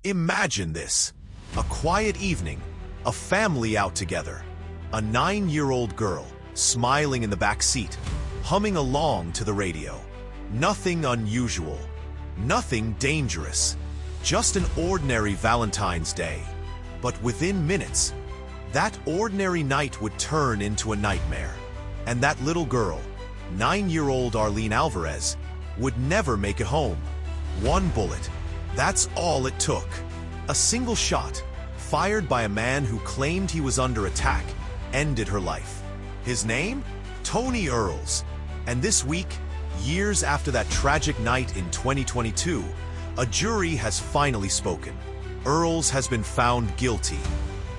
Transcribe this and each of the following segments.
Imagine this. A quiet evening, a family out together. A 9-year-old girl, smiling in the back seat, humming along to the radio. Nothing unusual, nothing dangerous, just an ordinary Valentine's Day. But within minutes, that ordinary night would turn into a nightmare. And that little girl, 9-year-old Arlene Alvarez, would never make it home. One bullet, that's all it took. A single shot, fired by a man who claimed he was under attack, ended her life. His name? Tony Earls. And this week, years after that tragic night in 2022, a jury has finally spoken. Earls has been found guilty.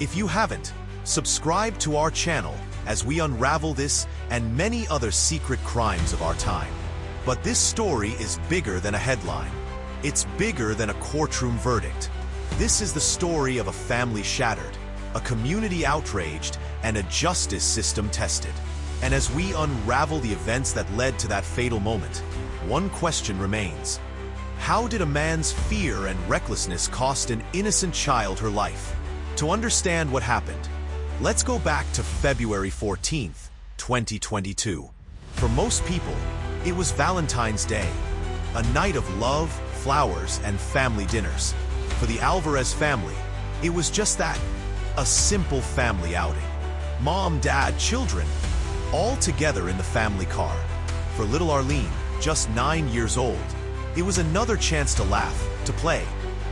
If you haven't, subscribe to our channel as we unravel this and many other secret crimes of our time. But this story is bigger than a headline. It's bigger than a courtroom verdict. This is the story of a family shattered, a community outraged, and a justice system tested. And as we unravel the events that led to that fatal moment, one question remains. How did a man's fear and recklessness cost an innocent child her life? To understand what happened, let's go back to February 14th, 2022. For most people, it was Valentine's Day, a night of love, flowers, and family dinners. For the Alvarez family, it was just that, a simple family outing. Mom, dad, children, all together in the family car. For little Arlene, just 9 years old, it was another chance to laugh, to play,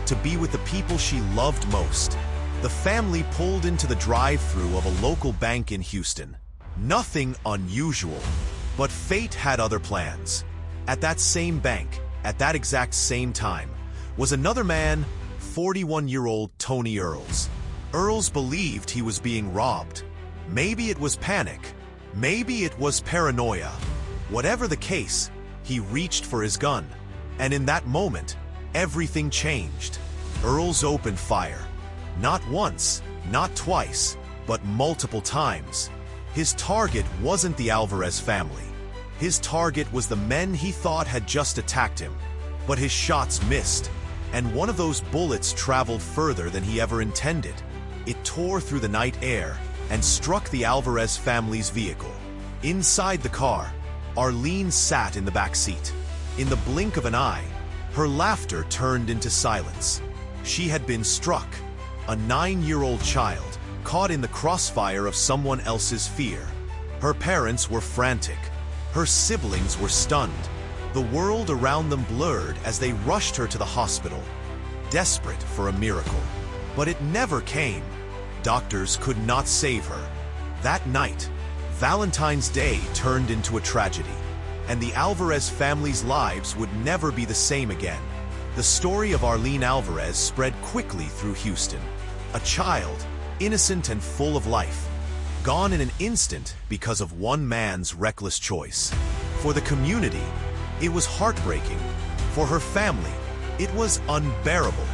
to be with the people she loved most. The family pulled into the drive-thru of a local bank in Houston. Nothing unusual, but fate had other plans. At that same bank, at that exact same time, was another man, 41-year-old Tony Earls. Earls believed he was being robbed. Maybe it was panic. Maybe it was paranoia. Whatever the case, he reached for his gun. And in that moment, everything changed. Earls opened fire. Not once, not twice, but multiple times. His target wasn't the Alvarez family. His target was the men he thought had just attacked him. But his shots missed, and one of those bullets traveled further than he ever intended. It tore through the night air and struck the Alvarez family's vehicle. Inside the car, Arlene sat in the back seat. In the blink of an eye, her laughter turned into silence. She had been struck, a 9-year-old child, caught in the crossfire of someone else's fear. Her parents were frantic. Her siblings were stunned. The world around them blurred as they rushed her to the hospital, desperate for a miracle. But it never came. Doctors could not save her. That night, Valentine's Day turned into a tragedy, and the Alvarez family's lives would never be the same again. The story of Arlene Alvarez spread quickly through Houston. A child, innocent and full of life, gone in an instant because of one man's reckless choice. For the community, it was heartbreaking. For her family, it was unbearable.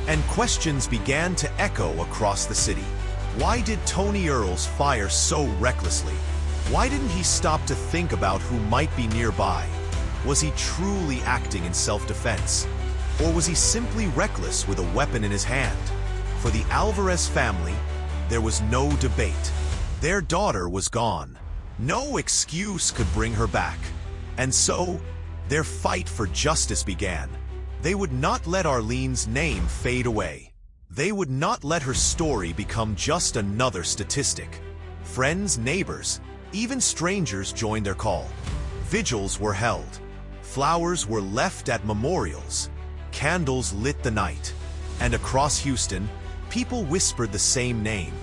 And questions began to echo across the city. Why did Tony Earls fire so recklessly? Why didn't he stop to think about who might be nearby? Was he truly acting in self-defense? Or was he simply reckless with a weapon in his hand? For the Alvarez family, there was no debate. Their daughter was gone. No excuse could bring her back. And so, their fight for justice began. They would not let Arlene's name fade away. They would not let her story become just another statistic. Friends, neighbors, even strangers joined their call. Vigils were held. Flowers were left at memorials. Candles lit the night. And across Houston, people whispered the same name.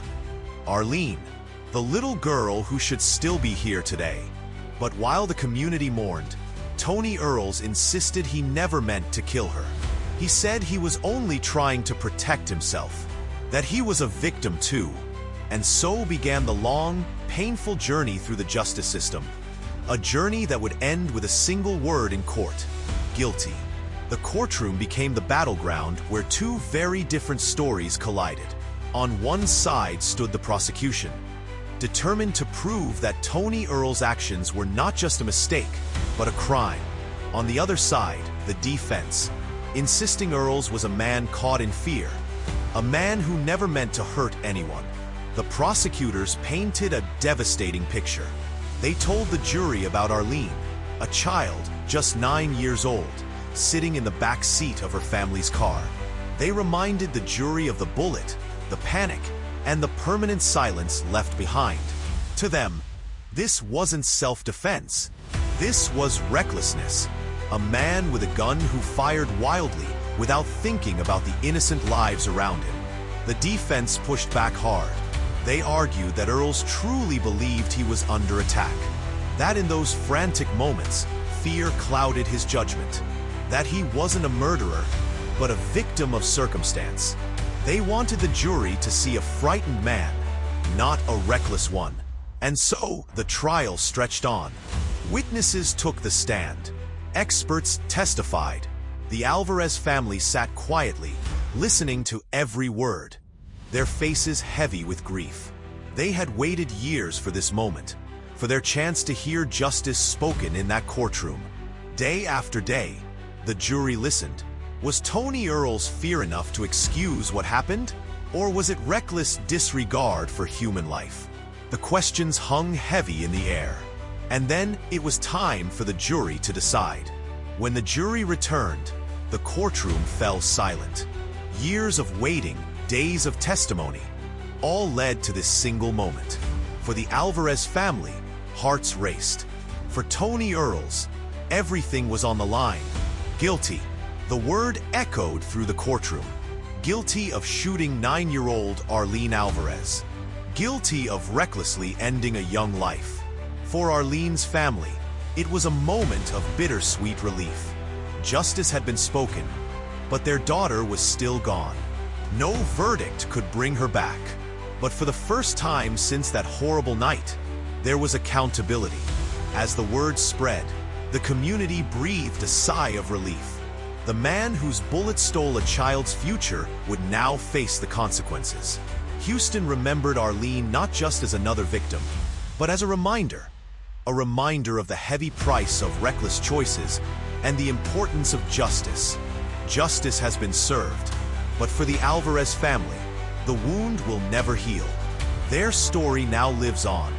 Arlene, the little girl who should still be here today. But while the community mourned, Tony Earls insisted he never meant to kill her. He said he was only trying to protect himself, that he was a victim too. And so began the long, painful journey through the justice system. A journey that would end with a single word in court: guilty. The courtroom became the battleground where two very different stories collided. On one side stood the prosecution, determined to prove that Tony Earls' actions were not just a mistake, but a crime. On the other side, the defense, insisting Earls was a man caught in fear, a man who never meant to hurt anyone. The prosecutors painted a devastating picture. They told the jury about Arlene, a child just 9 years old, sitting in the back seat of her family's car. They reminded the jury of the bullet, the panic, and the permanent silence left behind. To them, this wasn't self-defense. This was recklessness. A man with a gun who fired wildly without thinking about the innocent lives around him. The defense pushed back hard. They argued that Earls truly believed he was under attack. That in those frantic moments, fear clouded his judgment. That he wasn't a murderer, but a victim of circumstance. They wanted the jury to see a frightened man, not a reckless one. And so, the trial stretched on. Witnesses took the stand. Experts testified. The Alvarez family sat quietly, listening to every word, their faces heavy with grief. They had waited years for this moment, for their chance to hear justice spoken in that courtroom. Day after day, the jury listened. Was Tony Earls' fear enough to excuse what happened? Or was it reckless disregard for human life? The questions hung heavy in the air. And then it was time for the jury to decide. When the jury returned, the courtroom fell silent. Years of waiting, days of testimony, all led to this single moment. For the Alvarez family, hearts raced. For Tony Earls, everything was on the line. Guilty. The word echoed through the courtroom. Guilty of shooting 9-year-old Arlene Alvarez. Guilty of recklessly ending a young life. For Arlene's family, it was a moment of bittersweet relief. Justice had been spoken, but their daughter was still gone. No verdict could bring her back. But for the first time since that horrible night, there was accountability. As the word spread, the community breathed a sigh of relief. The man whose bullet stole a child's future would now face the consequences. Houston remembered Arlene not just as another victim, but as a reminder of the heavy price of reckless choices and the importance of justice. Justice has been served, but for the Alvarez family, the wound will never heal. Their story now lives on,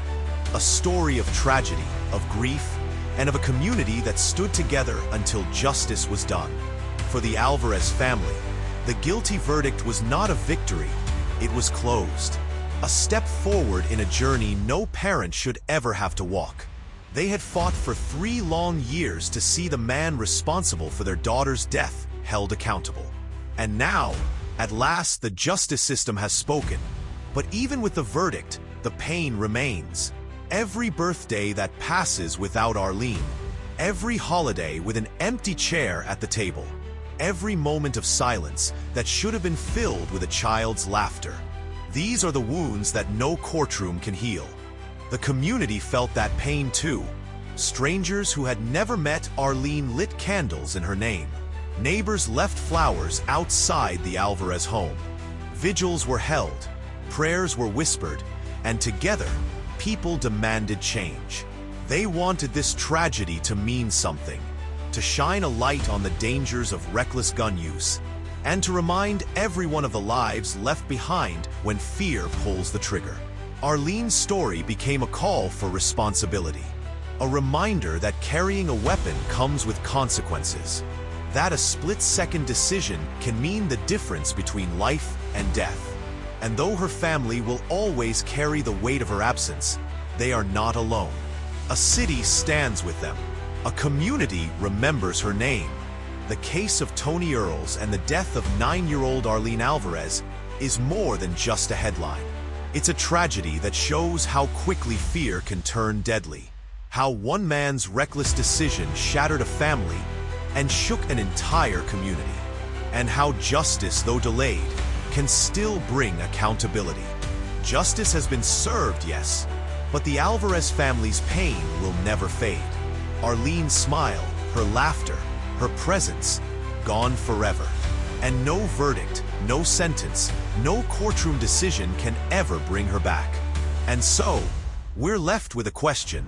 a story of tragedy, of grief, and of a community that stood together until justice was done. For the Alvarez family, the guilty verdict was not a victory, it was closed. A step forward in a journey no parent should ever have to walk. They had fought for 3 long years to see the man responsible for their daughter's death held accountable. And now, at last, the justice system has spoken. But even with the verdict, the pain remains. Every birthday that passes without Arlene, every holiday with an empty chair at the table, every moment of silence that should have been filled with a child's laughter. These are the wounds that no courtroom can heal. The community felt that pain too. Strangers who had never met Arlene lit candles in her name. Neighbors left flowers outside the Alvarez home. Vigils were held, prayers were whispered, and together, people demanded change. They wanted this tragedy to mean something, to shine a light on the dangers of reckless gun use, and to remind everyone of the lives left behind when fear pulls the trigger. Arlene's story became a call for responsibility, a reminder that carrying a weapon comes with consequences, that a split-second decision can mean the difference between life and death. And though her family will always carry the weight of her absence, they are not alone. A city stands with them. A community remembers her name. The case of Tony Earls and the death of 9-year-old Arlene Alvarez is more than just a headline. It's a tragedy that shows how quickly fear can turn deadly, how one man's reckless decision shattered a family and shook an entire community, and how justice, though delayed, can still bring accountability. Justice has been served, yes, but the Alvarez family's pain will never fade. Arlene's smile, her laughter, her presence, gone forever. And no verdict, no sentence, no courtroom decision can ever bring her back. And so, we're left with a question.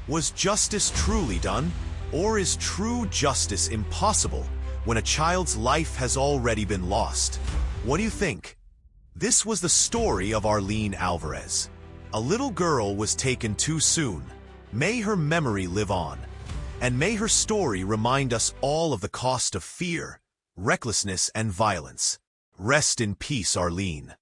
Was justice truly done? Or is true justice impossible when a child's life has already been lost. What do you think? This was the story of Arlene Alvarez. A little girl was taken too soon. May her memory live on. And may her story remind us all of the cost of fear, recklessness, and violence. Rest in peace, Arlene.